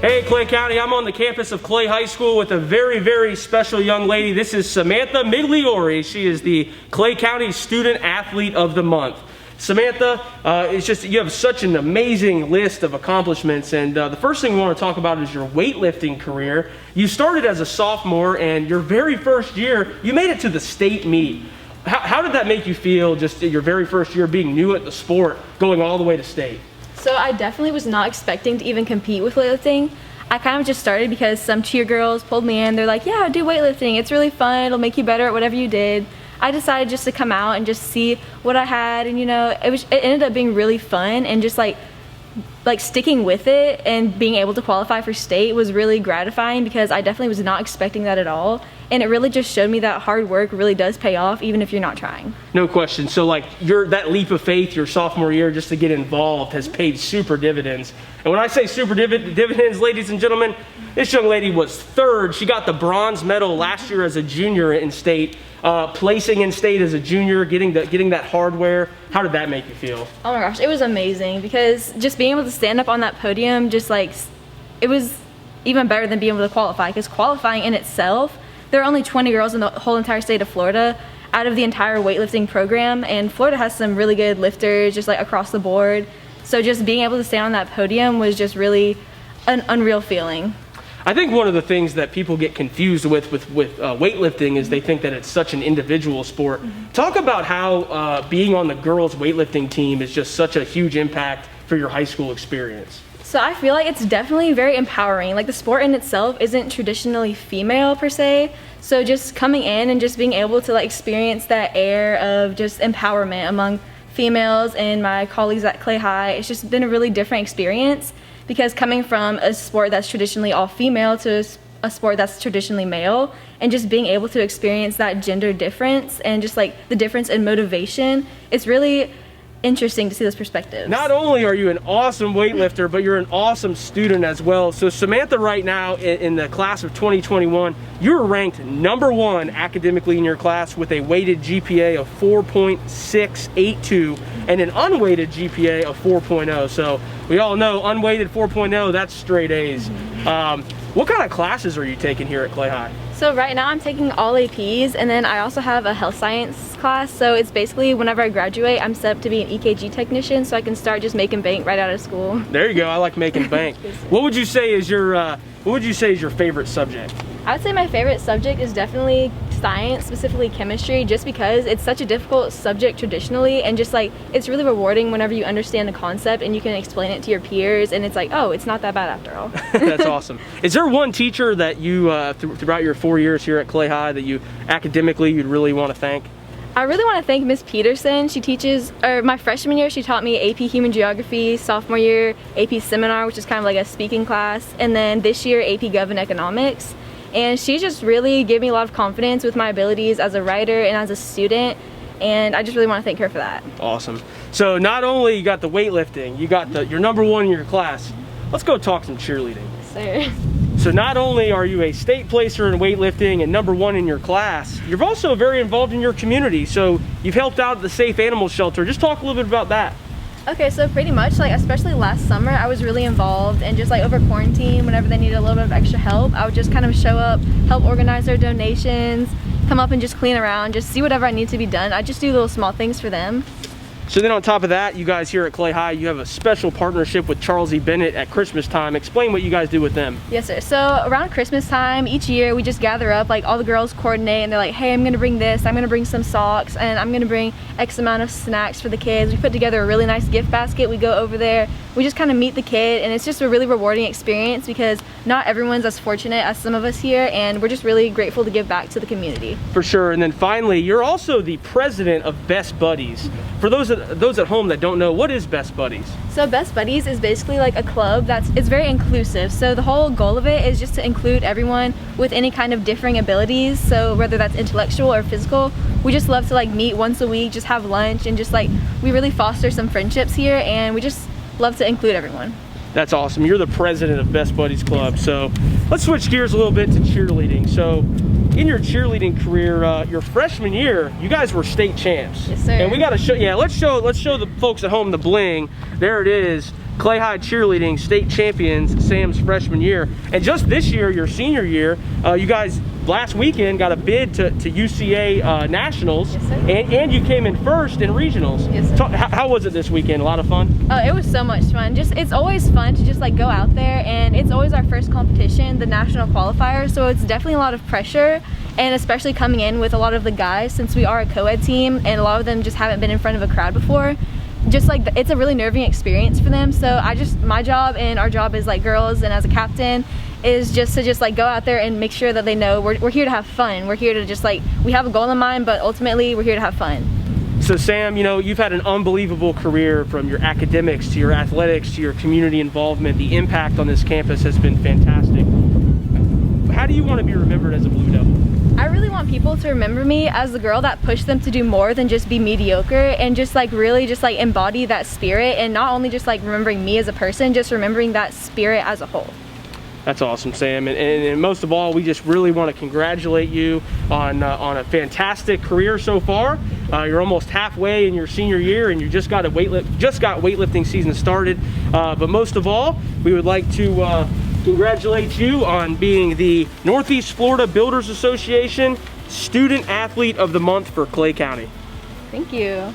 Hey Clay County, I'm on the campus of Clay High School with a very, very special young lady. This is Samantha Migliore. She is the Clay County Student Athlete of the Month. Samantha, you have such an amazing list of accomplishments, and the first thing we want to talk about is your weightlifting career. You started as a sophomore, and your very first year, you made it to the state meet. How did that make you feel, just your very first year being new at the sport, going all the way to state? So I definitely was not expecting to even compete with weightlifting. I kind of just started because some cheer girls pulled me in. They're like, yeah, do weightlifting. It's really fun. It'll make you better at whatever you did. I decided just to come out and just see what I had, and it ended up being really fun, and just like sticking with it and being able to qualify for state was really gratifying because I definitely was not expecting that at all. And it really just showed me that hard work really does pay off even if you're not trying. No question. So that leap of faith your sophomore year just to get involved has paid super dividends. And when I say super dividends, ladies and gentlemen, this young lady was third. She got the bronze medal last year as a junior in state, placing in state as a junior, getting that hardware. How did that make you feel? Oh my gosh, it was amazing because just being able to stand up on that podium, it was even better than being able to qualify, because qualifying in itself, there are only 20 girls in the whole entire state of Florida out of the entire weightlifting program, and Florida has some really good lifters just across the board. So just being able to stand on that podium was just really an unreal feeling. I think one of the things that people get confused with weightlifting is they think that it's such an individual sport. Talk about how being on the girls weightlifting team is just such a huge impact for your high school experience. So I feel like it's definitely very empowering. The sport in itself isn't traditionally female per se. So just coming in and just being able to experience that air of just empowerment among females and my colleagues at Clay High, it's just been a really different experience, because coming from a sport that's traditionally all female to a sport that's traditionally male, and just being able to experience that gender difference and just the difference in motivation, it's really interesting to see those perspectives. Not only are you an awesome weightlifter, but you're an awesome student as well. So Samantha, right now in the class of 2021, you're ranked #1 academically in your class with a weighted GPA of 4.682 and an unweighted GPA of 4.0. So we all know unweighted 4.0, that's straight A's. What kind of classes are you taking here at Clay High? So right now I'm taking all APs, and then I also have a health science class. So it's basically whenever I graduate, I'm set up to be an EKG technician, so I can start just making bank right out of school. There you go. I like making bank. What would you say is your favorite subject? I would say my favorite subject is definitely science, specifically chemistry, just because it's such a difficult subject traditionally, and just it's really rewarding whenever you understand the concept and you can explain it to your peers, and it's oh, it's not that bad after all. That's awesome. Is there one teacher that you throughout your 4 years here at Clay High that you academically you'd really want to thank? I really want to thank Miss Peterson. She teaches, my freshman year she taught me AP Human Geography, sophomore year AP Seminar, which is kind of a speaking class, and then this year AP Gov and Economics. And she just really gave me a lot of confidence with my abilities as a writer and as a student, and I just really want to thank her for that. Awesome. So not only you got the weightlifting, you got you're #1 in your class. Let's go talk some cheerleading. Sir. So not only are you a state placer in weightlifting and #1 in your class, you're also very involved in your community. So you've helped out at the Safe Animal Shelter. Just talk a little bit about that. Okay, so pretty much, especially last summer, I was really involved, and just over quarantine, whenever they needed a little bit of extra help, I would just kind of show up, help organize their donations, come up and just clean around, just see whatever I need to be done. I just do little small things for them. So then on top of that, you guys here at Clay High, you have a special partnership with Charles E. Bennett at Christmas time. Explain what you guys do with them. Yes, sir. So around Christmas time, each year we just gather up, all the girls coordinate, and they're like, hey, I'm gonna bring this, I'm gonna bring some socks, and I'm gonna bring X amount of snacks for the kids. We put together a really nice gift basket. We go over there, we just kind of meet the kid, and it's just a really rewarding experience because not everyone's as fortunate as some of us here, and we're just really grateful to give back to the community. For sure. And then finally, you're also the president of Best Buddies. For those at home that don't know, what is Best Buddies? So Best Buddies is basically a club it's very inclusive. So the whole goal of it is just to include everyone with any kind of differing abilities. So whether that's intellectual or physical, we just love to meet once a week, just have lunch, and just we really foster some friendships here, and we just love to include everyone. That's awesome. You're the president of Best Buddies Club. So let's switch gears a little bit to cheerleading. So in your cheerleading career, your freshman year, you guys were state champs. Yes, sir. And we got to show, let's show the folks at home the bling. There it is. Clay High Cheerleading state champions Sam's freshman year. And just this year, your senior year, you guys last weekend got a bid to UCA Nationals. Yes, sir. And you came in first in regionals. Yes, sir. How was it this weekend? A lot of fun? Oh, it was so much fun. It's always fun to just like go out there, and it's always our first competition, the national qualifier, so it's definitely a lot of pressure, and especially coming in with a lot of the guys, since we are a co-ed team and a lot of them just haven't been in front of a crowd before. Just like it's a really nerving experience for them. So my job and our job as like girls and as a captain is just to like go out there and make sure that they know we're here to have fun. We're here to just like, we have a goal in mind, but ultimately we're here to have fun. So Sam, you know, you've had an unbelievable career, from your academics to your athletics to your community involvement. The impact on this campus has been fantastic. How do you want to be remembered as a Blue Devil? I really want people to remember me as the girl that pushed them to do more than just be mediocre, and just like really just like embody that spirit, and not only just like remembering me as a person, just remembering that spirit as a whole. That's awesome, Sam. And most of all, we just really want to congratulate you on a fantastic career so far. You're almost halfway in your senior year, and you just got weightlifting season started. But most of all, we would like to congratulate you on being the Northeast Florida Builders Association Student Athlete of the Month for Clay County. Thank you.